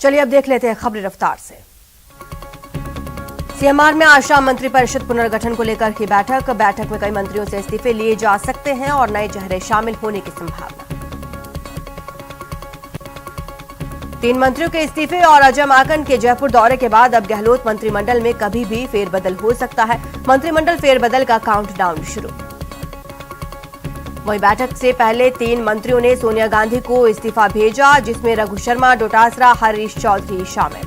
चलिए अब देख लेते हैं खबरें रफ्तार से। सीएमआर में आज शाम मंत्रिपरिषद पुनर्गठन को लेकर की बैठक में कई मंत्रियों से इस्तीफे लिए जा सकते हैं और नए चेहरे शामिल होने की संभावना। 3 मंत्रियों के इस्तीफे और अजय माकन के जयपुर दौरे के बाद अब गहलोत मंत्रिमंडल में कभी भी फेरबदल हो सकता है। मंत्रिमंडल फेरबदल का काउंटडाउन शुरू। वहीं बैठक से पहले 3 मंत्रियों ने सोनिया गांधी को इस्तीफा भेजा, जिसमें रघु शर्मा, डोटासरा, हरीश चौधरी शामिल।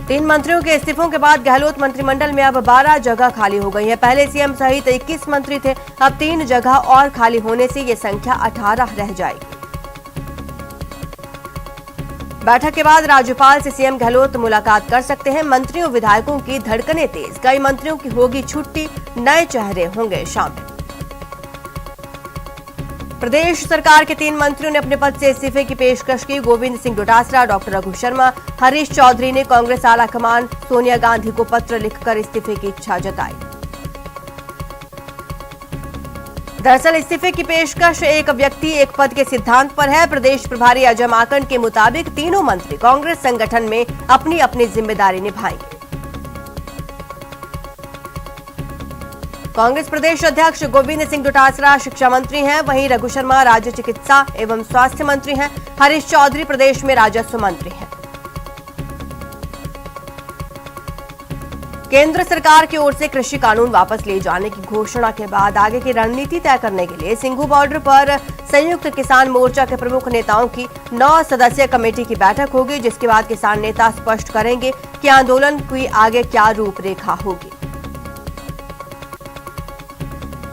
3 मंत्रियों के इस्तीफों के बाद गहलोत मंत्रिमंडल में अब 12 जगह खाली हो गई है। पहले सीएम सहित 21 मंत्री थे, अब 3 जगह और खाली होने से ये संख्या 18 रह जाएगी। बैठक के बाद राज्यपाल से सीएम गहलोत मुलाकात कर सकते हैं। मंत्रियों विधायकों की धड़कनें तेज, कई मंत्रियों की होगी छुट्टी, नए चेहरे होंगे शामिल। प्रदेश सरकार के 3 मंत्रियों ने अपने पद से इस्तीफे की पेशकश की। गोविंद सिंह डोटासरा, डॉक्टर रघु शर्मा, हरीश चौधरी ने कांग्रेस आलाकमान सोनिया गांधी को पत्र लिखकर इस्तीफे की इच्छा जताई। दरअसल इस्तीफे की पेशकश एक व्यक्ति एक पद के सिद्धांत पर है। प्रदेश प्रभारी अजय माकन के मुताबिक तीनों मंत्री कांग्रेस संगठन में अपनी अपनी जिम्मेदारी निभाएंगे। कांग्रेस प्रदेश अध्यक्ष गोविंद सिंह डोटासरा शिक्षा मंत्री हैं, वहीं रघु शर्मा राज्य चिकित्सा एवं स्वास्थ्य मंत्री हैं। हरीश चौधरी प्रदेश में राजस्व मंत्री हैं। केंद्र सरकार की ओर से कृषि कानून वापस ले जाने की घोषणा के बाद आगे की रणनीति तय करने के लिए सिंघू बॉर्डर पर संयुक्त किसान मोर्चा के प्रमुख नेताओं की 9 सदस्यीय कमेटी की बैठक होगी, जिसके बाद किसान नेता स्पष्ट करेंगे कि आंदोलन की आगे क्या रूपरेखा होगी।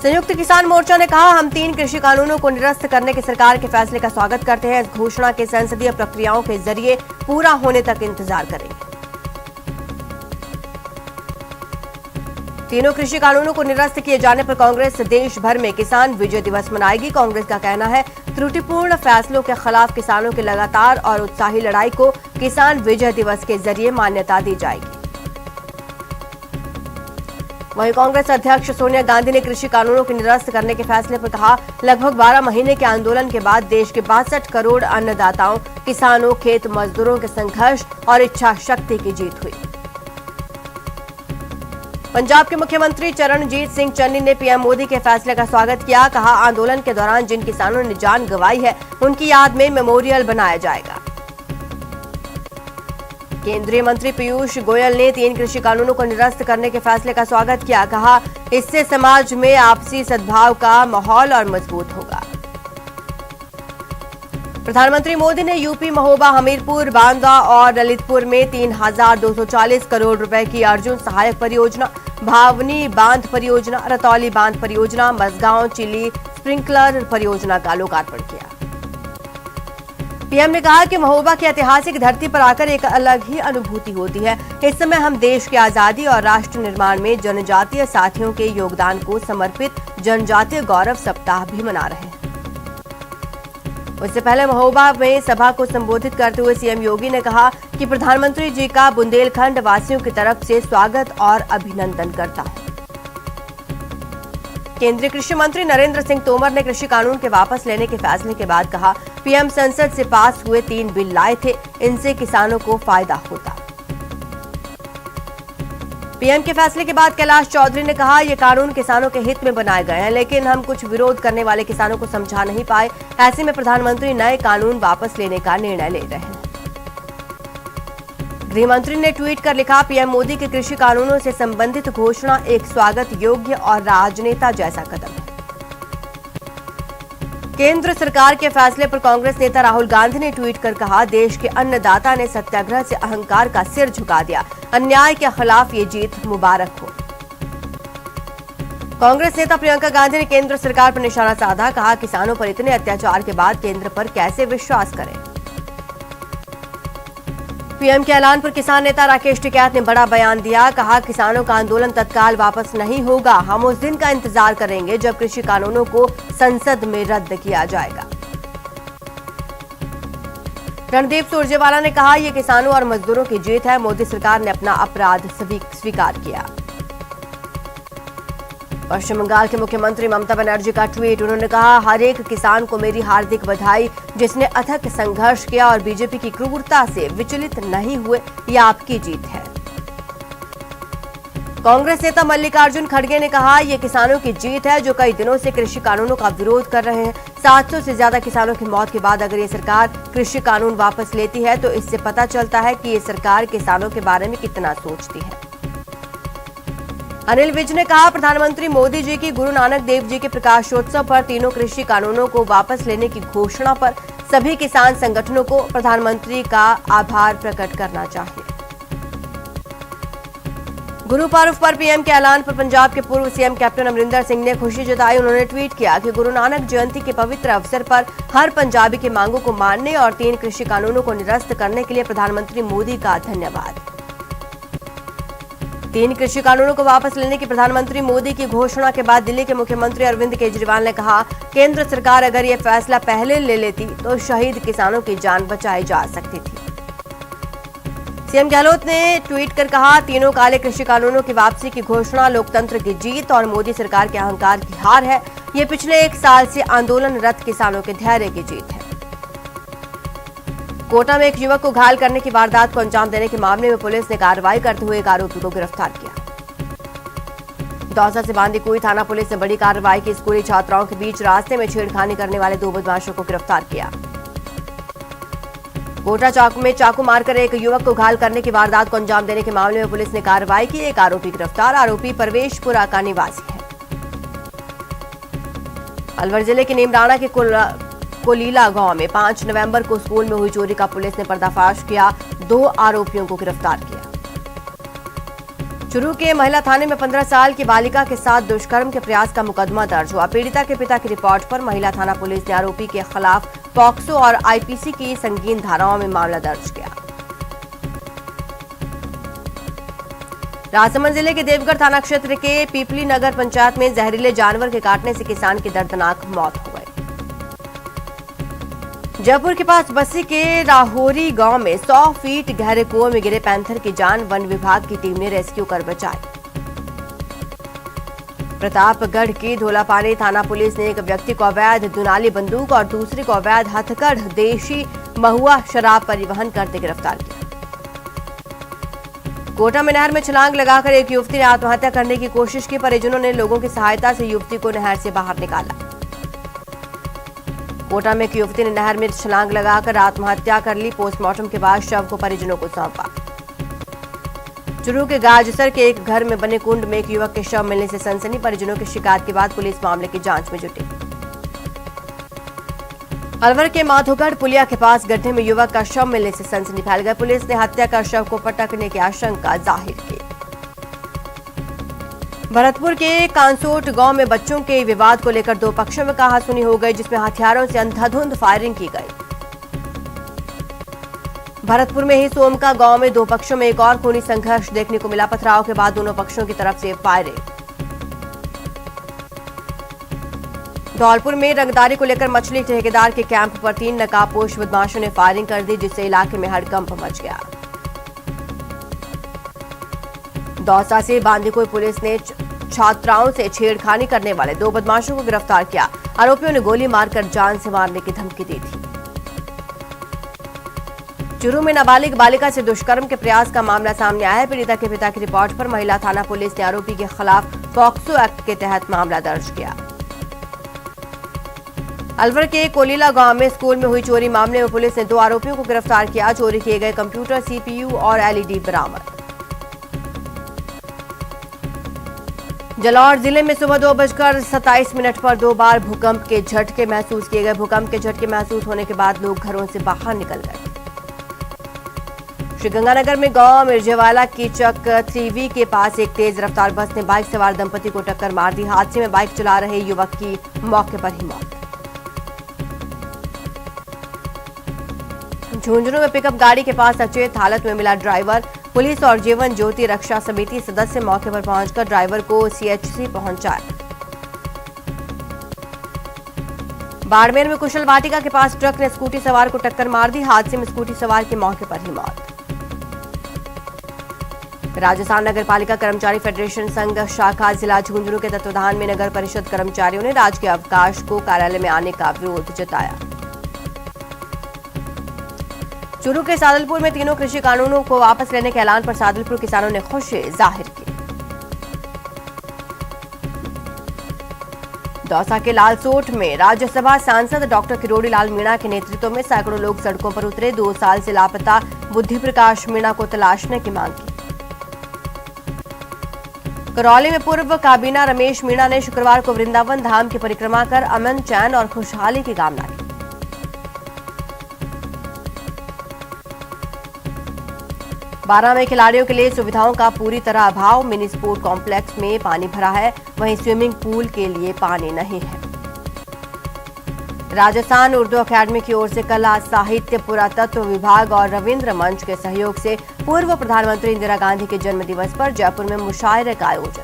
संयुक्त किसान मोर्चा ने कहा, हम 3 कृषि कानूनों को निरस्त करने के सरकार के फैसले का स्वागत करते हैं। इस घोषणा के संसदीय प्रक्रियाओं के जरिए पूरा होने तक इंतजार करेंगे। तीनों कृषि कानूनों को निरस्त किए जाने पर कांग्रेस देश भर में किसान विजय दिवस मनाएगी। कांग्रेस का कहना है, त्रुटिपूर्ण फैसलों के खिलाफ किसानों की लगातार और उत्साही लड़ाई को किसान विजय दिवस के जरिए मान्यता दी जाएगी। वहीं कांग्रेस अध्यक्ष सोनिया गांधी ने कृषि कानूनों के निरस्त करने के फैसले पर कहा, लगभग 12 महीने के आंदोलन के बाद देश के 62 करोड़ अन्नदाताओं, किसानों, खेत मजदूरों के संघर्ष और इच्छा शक्ति की जीत हुई। पंजाब के मुख्यमंत्री चरणजीत सिंह चन्नी ने पीएम मोदी के फैसले का स्वागत किया। कहा, आंदोलन के दौरान जिन किसानों ने जान गंवाई है, उनकी याद में मेमोरियल बनाया जाएगा। केंद्रीय मंत्री पीयूष गोयल ने 3 कृषि कानूनों को निरस्त करने के फैसले का स्वागत किया। कहा, इससे समाज में आपसी सद्भाव का माहौल और मजबूत होगा। प्रधानमंत्री मोदी ने यूपी महोबा, हमीरपुर, बांदा और ललितपुर में 3240 करोड़ रुपए की अर्जुन सहायक परियोजना, भावनी बांध परियोजना, रतौली बांध परियोजना, मसगांव चिली स्प्रिंकलर परियोजना का लोकार्पण किया। पीएम ने कहा कि महोबा की ऐतिहासिक धरती पर आकर एक अलग ही अनुभूति होती है। इस समय हम देश की आजादी और राष्ट्र निर्माण में जनजातीय साथियों के योगदान को समर्पित जनजातीय गौरव सप्ताह भी मना रहे हैं। उससे पहले महोबा में सभा को संबोधित करते हुए सीएम योगी ने कहा कि प्रधानमंत्री जी का बुंदेलखंड वासियों की तरफ से स्वागत और अभिनंदन करता हूं। केंद्रीय कृषि मंत्री नरेंद्र सिंह तोमर ने कृषि कानून के वापस लेने के फैसले के बाद कहा, पीएम संसद से पास हुए 3 बिल लाए थे, इनसे किसानों को फायदा होता। पीएम के फैसले के बाद कैलाश चौधरी ने कहा, ये कानून किसानों के हित में बनाए गए हैं, लेकिन हम कुछ विरोध करने वाले किसानों को समझा नहीं पाए। ऐसे में प्रधानमंत्री नए कानून वापस लेने का निर्णय ले रहे हैं। गृह मंत्री ने ट्वीट कर लिखा, पीएम मोदी के कृषि कानूनों से संबंधित घोषणा एक स्वागत योग्य और राजनेता जैसा कदम है। केंद्र सरकार के फैसले पर कांग्रेस नेता राहुल गांधी ने ट्वीट कर कहा, देश के अन्नदाता ने सत्याग्रह से अहंकार का सिर झुका दिया। अन्याय के खिलाफ ये जीत मुबारक हो। कांग्रेस नेता प्रियंका गांधी ने केंद्र सरकार पर निशाना साधा। कहा, किसानों पर इतने अत्याचार के बाद केंद्र पर कैसे विश्वास करें। पीएम के ऐलान पर किसान नेता राकेश टिकैत ने बड़ा बयान दिया। कहा, किसानों का आंदोलन तत्काल वापस नहीं होगा। हम उस दिन का इंतजार करेंगे जब कृषि कानूनों को संसद में रद्द किया जाएगा। रणदीप सुरजेवाला ने कहा, यह किसानों और मजदूरों की जीत है। मोदी सरकार ने अपना अपराध स्वीकार किया। पश्चिम बंगाल के मुख्यमंत्री ममता बनर्जी का ट्वीट। उन्होंने कहा, हर एक किसान को मेरी हार्दिक बधाई, जिसने अथक संघर्ष किया और बीजेपी की क्रूरता से विचलित नहीं हुए, यह आपकी जीत है। कांग्रेस नेता मल्लिकार्जुन खड़गे ने कहा, यह किसानों की जीत है जो कई दिनों से कृषि कानूनों का विरोध कर रहे हैं। 700 से ज्यादा किसानों की मौत के बाद अगर ये सरकार कृषि कानून वापस लेती है तो इससे पता चलता है कि ये सरकार किसानों के बारे में कितना सोचती है। अनिल विज ने कहा, प्रधानमंत्री मोदी जी की गुरु नानक देव जी के प्रकाशोत्सव पर तीनों कृषि कानूनों को वापस लेने की घोषणा पर सभी किसान संगठनों को प्रधानमंत्री का आभार प्रकट करना चाहिए। गुरु पर्व पर पीएम के ऐलान पर पंजाब के पूर्व सीएम कैप्टन अमरिंदर सिंह ने खुशी जताई। उन्होंने ट्वीट किया कि गुरु नानक जयंती के पवित्र अवसर पर हर पंजाबी की मांगों को मानने और 3 कृषि कानूनों को निरस्त करने के लिए प्रधानमंत्री मोदी का धन्यवाद। 3 कृषि कानूनों को वापस लेने की प्रधानमंत्री मोदी की घोषणा के बाद दिल्ली के मुख्यमंत्री अरविंद केजरीवाल ने कहा, केंद्र सरकार अगर ये फैसला पहले ले लेती तो शहीद किसानों की जान बचाई जा सकती थी। सीएम गहलोत ने ट्वीट कर कहा, तीनों काले कृषि कानूनों की वापसी की घोषणा लोकतंत्र की जीत और मोदी सरकार के अहंकार की हार है। ये पिछले 1 साल से आंदोलनरत किसानों के धैर्य की जीत है। कोटा में एक युवक को घायल करने की वारदात को अंजाम देने के मामले में पुलिस ने कार्रवाई करते हुए एक आरोपी को गिरफ्तार किया। दौसा से बांदीकुई थाना पुलिस ने बड़ी कार्रवाई की। स्कूली छात्राओं के बीच रास्ते में छेड़खानी करने वाले 2 बदमाशों को गिरफ्तार किया। कोटा चाकू में चाकू मारकर एक युवक को घायल करने की वारदात को अंजाम देने के मामले में पुलिस ने कार्रवाई की। एक आरोपी गिरफ्तार। आरोपी परवेशपुरा का निवासी है। अलवर जिले के नीमराणा के कोलीला गांव में 5 नवंबर को स्कूल में हुई चोरी का पुलिस ने पर्दाफाश किया। 2 आरोपियों को गिरफ्तार किया। चुरू के महिला थाने में 15 साल की बालिका के साथ दुष्कर्म के प्रयास का मुकदमा दर्ज हुआ। पीड़िता के पिता की रिपोर्ट पर महिला थाना पुलिस ने आरोपी के खिलाफ पॉक्सो और आईपीसी की संगीन धाराओं में मामला दर्ज किया। राजसमंद जिले के देवगढ़ थाना क्षेत्र के पीपली नगर पंचायत में जहरीले जानवर के काटने से किसान की दर्दनाक मौत हो गई। जयपुर के पास बस्सी के राहोरी गांव में 100 फीट गहरे कुएं में गिरे पैंथर की जान वन विभाग की टीम ने रेस्क्यू कर बचाई। प्रतापगढ़ की धोलापानी थाना पुलिस ने एक व्यक्ति को अवैध दुनाली बंदूक और दूसरे को अवैध हथकढ़ देशी महुआ शराब परिवहन करते गिरफ्तार किया। कोटा में नहर में छलांग लगाकर एक युवती ने आत्महत्या करने की कोशिश की। परिजनों ने लोगों की सहायता से युवती को नहर से बाहर निकाला। कोटा में एक युवती ने नहर में छलांग लगाकर आत्महत्या कर ली। पोस्टमार्टम के बाद शव को परिजनों को सौंपा। चुरू के गाजसर के एक घर में बने कुंड में एक युवक के शव मिलने से सनसनी। परिजनों की शिकायत के बाद पुलिस मामले की जांच में जुटी। अलवर के माधोगढ़ पुलिया के पास गड्ढे में युवक का शव मिलने से सनसनी फैल गई। पुलिस ने हत्या कर शव को पटकने की आशंका जाहिर की। भरतपुर के कांसोट गांव में बच्चों के विवाद को लेकर 2 पक्षों में कहासुनी हो गई, जिसमें हथियारों से अंधाधुंध फायरिंग की गई। भरतपुर में ही सोमका गांव में 2 पक्षों में एक और खूनी संघर्ष देखने को मिला। पथराव के बाद दोनों पक्षों की तरफ से फायरिंग। धौलपुर में रंगदारी को लेकर मछली ठेकेदार के कैंप पर 3 नकाबपोश बदमाशों ने फायरिंग कर दी, जिससे इलाके में हड़कंप मच गया। दौसा से बांदीकुई पुलिस ने छात्राओं से छेड़खानी करने वाले 2 बदमाशों को गिरफ्तार किया। आरोपियों ने गोली मारकर जान से मारने की धमकी दी थी। चुरू में नाबालिग बालिका से दुष्कर्म के प्रयास का मामला सामने आया है। पीड़िता के पिता की रिपोर्ट पर महिला थाना पुलिस ने आरोपी के खिलाफ पॉक्सो एक्ट के तहत मामला दर्ज किया। अलवर के कोलीला गांव में स्कूल में हुई चोरी मामले में पुलिस ने 2 आरोपियों को गिरफ्तार किया। चोरी किए गए कंप्यूटर, सीपीयू और एलईडी बरामद। जालौर जिले में सुबह 2:27 पर 2 बार भूकंप के झटके महसूस किए गए। भूकंप के झटके महसूस होने के बाद लोग घरों से बाहर निकल गए। श्रीगंगानगर में गांव मिर्जेवाला की चक 3V के पास एक तेज रफ्तार बस ने बाइक सवार दंपति को टक्कर मार दी। हादसे में बाइक चला रहे युवक की मौके पर ही मौत। झुंझुनू में पिकअप गाड़ी के पास अचेत हालत में मिला ड्राइवर। पुलिस और जीवन ज्योति रक्षा समिति सदस्य मौके पर पहुंचकर ड्राइवर को सीएचसी पहुंचाया। बाड़मेर में कुशल वाटिका के पास ट्रक ने स्कूटी सवार को टक्कर मार दी। हादसे में स्कूटी सवार की मौके पर ही मौत। राजस्थान नगर पालिका कर्मचारी फेडरेशन संघ शाखा जिला झुंझुनू के तत्वाधान में नगर परिषद कर्मचारियों ने राजकीय अवकाश को कार्यालय में आने का विरोध जताया। चूरू के सादुलपुर में तीनों कृषि कानूनों को वापस लेने के ऐलान पर सादुलपुर किसानों ने खुशी जाहिर की। दौसा के लालसोट में राज्यसभा सांसद डॉक्टर किरोड़ी लाल मीणा के नेतृत्व में सैकड़ों लोग सड़कों पर उतरे। 2 साल से लापता बुद्धि प्रकाश मीणा को तलाशने की मांग की। करौली में पूर्व काबीना रमेश मीणा ने शुक्रवार को वृंदावन धाम की परिक्रमा कर अमन, चैन और खुशहाली की कामना की। बारह में खिलाड़ियों के लिए सुविधाओं का पूरी तरह अभाव। मिनी स्पोर्ट कॉम्प्लेक्स में पानी भरा है, वहीं स्विमिंग पूल के लिए पानी नहीं है। राजस्थान उर्दू अकादमी की ओर से कला, साहित्य, पुरातत्व विभाग और रविंद्र मंच के सहयोग से पूर्व प्रधानमंत्री इंदिरा गांधी के जन्म दिवस पर जयपुर में मुशायरे का आयोजन।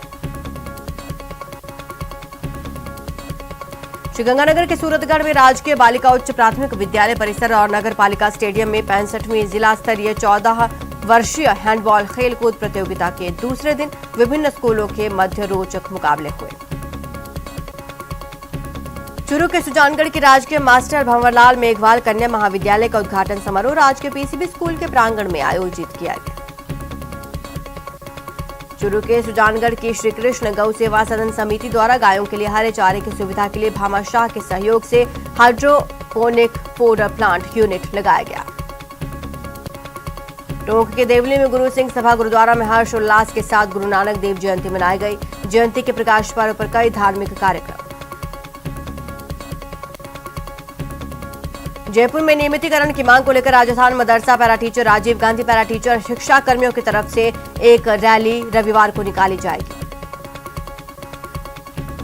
श्रीगंगानगर के सूरतगढ़ में राजकीय बालिका उच्च प्राथमिक विद्यालय परिसर और नगर पालिका स्टेडियम में 65वीं जिला स्तरीय 14 वर्षीय हैंडबॉल खेलकूद प्रतियोगिता के दूसरे दिन विभिन्न स्कूलों के मध्य रोचक मुकाबले हुए। चूरू के सुजानगढ़ की राजकीय मास्टर भंवरलाल मेघवाल कन्या महाविद्यालय का उद्घाटन समारोह राजकीय पीसीबी स्कूल के प्रांगण में आयोजित किया गया। चूरू के सुजानगढ़ की श्री कृष्ण गौ सेवा सदन समिति द्वारा गायों के लिए हरे चारे की सुविधा के लिए भामाशाह के सहयोग से हाइड्रोपोनिक फोडर प्लांट यूनिट लगाया गया। टोंक के देवली में गुरु सिंह सभा गुरुद्वारा में हर्ष उल्लास के साथ गुरु नानक देव जयंती मनाई गई। जयंती के प्रकाश पर्व पर कई धार्मिक कार्यक्रम। जयपुर में नियमितीकरण की मांग को लेकर राजस्थान मदरसा para teacher, Rajiv Gandhi para teacher शिक्षा कर्मियों की तरफ से एक रैली रविवार को निकाली जाएगी।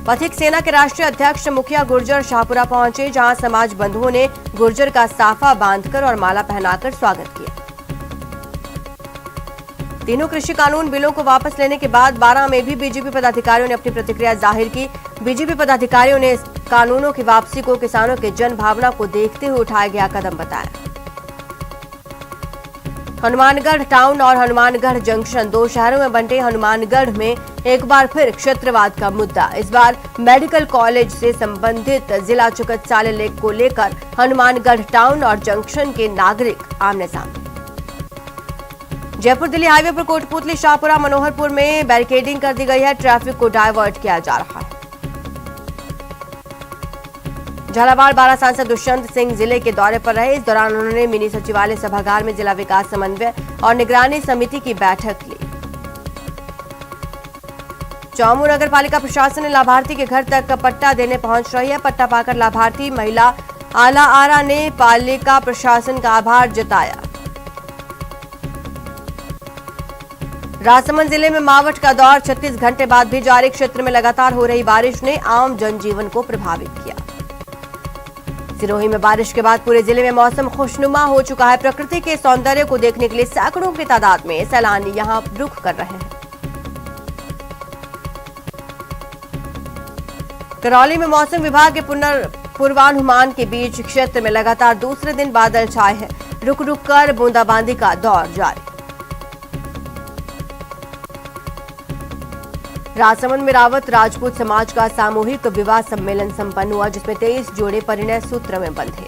पथिक सेना के राष्ट्रीय अध्यक्ष मुखिया गुर्जर शाहपुरा पहुंचे, जहां समाज बंधुओं ने गुर्जर का साफा बांधकर और माला पहनाकर स्वागत किया। तीनों कृषि कानून बिलों को वापस लेने के बाद 12 में भी बीजेपी पदाधिकारियों ने अपनी प्रतिक्रिया जाहिर की। बीजेपी पदाधिकारियों ने इस कानूनों की वापसी को किसानों के जन भावना को देखते हुए उठाया गया कदम बताया। हनुमानगढ़ टाउन और हनुमानगढ़ जंक्शन, 2 शहरों में बंटे हनुमानगढ़ में एक बार फिर क्षेत्रवाद का मुद्दा। इस बार मेडिकल कॉलेज से संबंधित जिला चिकित्सालय को लेकर हनुमानगढ़ टाउन और जंक्शन के नागरिक आमने सामने। जयपुर दिल्ली हाईवे पर कोटपुतली शाहपुरा मनोहरपुर में बैरिकेडिंग कर दी गई है। ट्रैफिक को डायवर्ट किया जा रहा है। झालावाड़ बारा सांसद दुष्यंत सिंह जिले के दौरे पर रहे। इस दौरान उन्होंने मिनी सचिवालय सभागार में जिला विकास समन्वय और निगरानी समिति की बैठक ली। चौमू नगर पालिका प्रशासन ने लाभार्थी के घर तक पट्टा देने पहुंच रही है। पट्टा पाकर लाभार्थी महिला आला आरा ने पालिका प्रशासन का आभार जताया। राजसमंद जिले में मावठ का दौर 36 घंटे बाद भी जारी। क्षेत्र में लगातार हो रही बारिश ने आम जनजीवन को प्रभावित किया। सिरोही में बारिश के बाद पूरे जिले में मौसम खुशनुमा हो चुका है। प्रकृति के सौंदर्य को देखने के लिए सैकड़ों की तादाद में सैलानी यहां रुख कर रहे हैं। करौली में मौसम विभाग के पूर्वानुमान के बीच क्षेत्र में लगातार दूसरे दिन बादल छाए हैं। रुक रुक कर बूंदाबांदी का दौर जारी। राजसमंद में रावत राजपूत समाज का सामूहिक विवाह सम्मेलन संपन्न हुआ, जिसमें 23 जोड़े परिणय सूत्र में बंधे।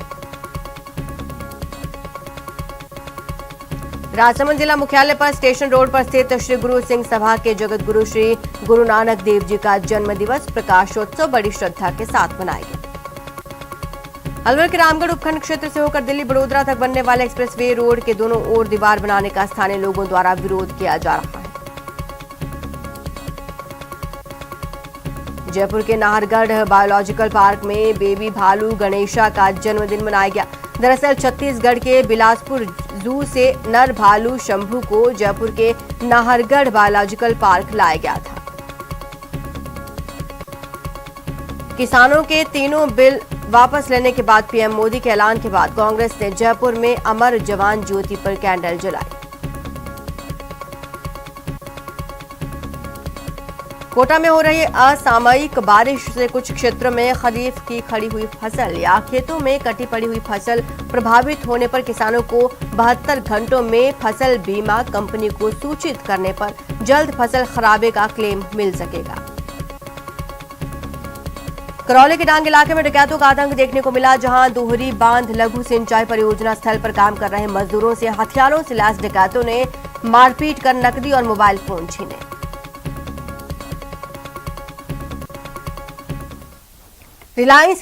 राजसमंद जिला मुख्यालय पर स्टेशन रोड पर स्थित श्री गुरु सिंह सभा के जगत गुरु श्री गुरु नानक देव जी का जन्म दिवस प्रकाशोत्सव बड़ी श्रद्धा के साथ मनाया गया। अलवर के रामगढ़ उपखंड क्षेत्र से होकर दिल्ली बड़ोदरा तक बनने वाले एक्सप्रेसवे रोड के दोनों ओर दीवार बनाने का स्थानीय लोगों द्वारा विरोध किया जा रहा है। जयपुर के नाहरगढ़ बायोलॉजिकल पार्क में बेबी भालू गणेशा का जन्मदिन मनाया गया। दरअसल छत्तीसगढ़ के बिलासपुर जू से नर भालू शंभू को जयपुर के नाहरगढ़ बायोलॉजिकल पार्क लाया गया था। किसानों के तीनों बिल वापस लेने के बाद पीएम मोदी के ऐलान के बाद कांग्रेस ने जयपुर में अमर जवान ज्योति पर कैंडल जलाई। कोटा में हो रही असामयिक बारिश से कुछ क्षेत्रों में खरीफ की खड़ी हुई फसल या खेतों में कटी पड़ी हुई फसल प्रभावित होने पर किसानों को 72 घंटों में फसल बीमा कंपनी को सूचित करने पर जल्द फसल खराबे का क्लेम मिल सकेगा। करौली के डांग इलाके में डकैतों का आतंक देखने को मिला, जहां दोहरी बांध लघु सिंचाई परियोजना स्थल पर काम कर रहे मजदूरों से हथियारों से लैस डकैतों ने मारपीट कर नकदी और मोबाइल फोन छीने। रिलायंस